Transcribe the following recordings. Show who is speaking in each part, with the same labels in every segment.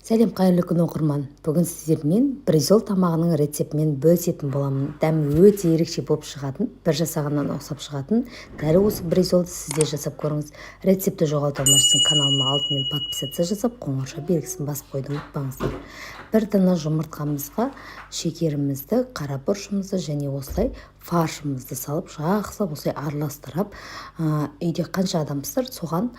Speaker 1: Сәлем, қайырлы күн оқырман. Бүгін сіздермен бризол тамағының рецептімен бөлісетін боламын. Дәмі өте ерекше болып шығатын, бір жасағаннан ұқсап шығатын. Дәл осы бризолды сізде жасап көріңіз. Рецепті жоғалтпау үшін каналыма алдымен подписаться жасап, қоңырша белгісін басып қойды ұмытпаңыздар. Бір дана жұмыртқамызға шекерімізді, қара бұрышымызды және осылай фаршымызды салып, жақсылап осылай араластырып, үйде қанша адамсыздар, соған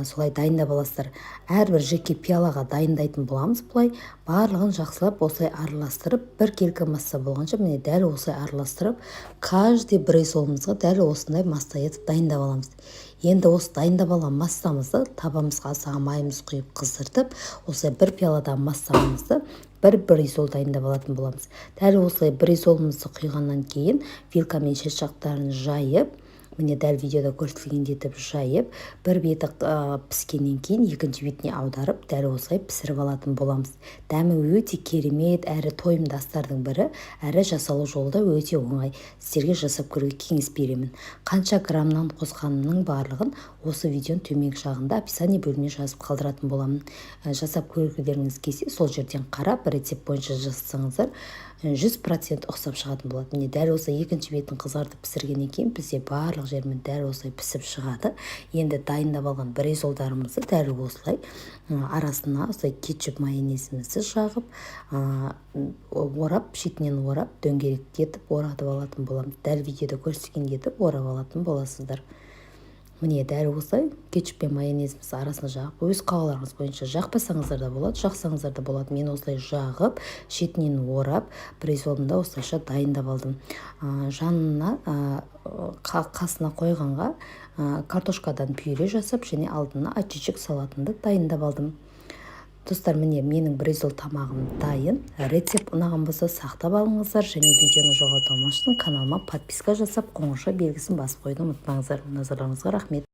Speaker 1: солай дайындап аласыздар. Әрбір жеке пиалаға дайындайтын боламыз. Бұлай барлығын жақсылап осылай араластырып, бір келкі масса болғанша, міне дәл осылай араластырып, каждый бризолымызға дәл осындай масса етіп дайындап аламыз. Енді осы дайындап алған массамызды табамызға асаға майымыз құйып қыздыртып, осылай бір пиаладағы массамызды бір бризол дайындап алатын боламыз. Дәл осылай бризолымызды құйғаннан кейін вилкамен шет жақтарын жайып, міне дәл видеода көрсетілгендей етіп жайып, бір беті піскеннен кейін екінші бетіне аударып, дәл осылай пісіріп алатын боламыз. Дәмі өте керемет, әрі тойымды астардың бірі, әрі жасалу жолы да өте оңай. Сіздерге жасап көруге кеңес беремін. Қанша граммнан қосқанымның барлығын осы видеоның төменгі жағында описание бөліміне жазып қалдыратын боламын. Жасап көргілеріңіз келсе, сол жерден қарап, рецепт бойынша жасасаңыздар, 100% ұқсап шығатын болады. Міне дәл осы екінші бетін қызартып пісіргеннен кейін бізде барлық жермен дәл осылай пісіп шығады. Енді дайындап алған бризолдарымызды дәл осылай арасына осылай кетчуп майонезімізді жағып, орап, шетінен орап, дөңгелектетіп оратып алатын боламыз. Дәл видеода көрсетілгендей етіп орап алатын боласыздар. Міне дәл осылай кетчуп пен майонезімізді арасына жағып, өз қалауларыңыз бойынша жақпасаңыздар да болады, жақсаңыздар да болады. Мен осылай жағып, шетінен орап, бризолымды осылайша дайындап алдым. Жанына қасына қойғанға картошкадан пюре жасап, және алдына очечек салатынды дайындап алдым. Достар, міне менің бризол тамағым дайын. Рецепт ұнаған болса сақтап алыңыздар, және видеоны жоғалтпау үшін каналыма подписка жасап, қоңырша белгісін басып қойды ұмытпаңыздар. Назарларыңызға рахмет.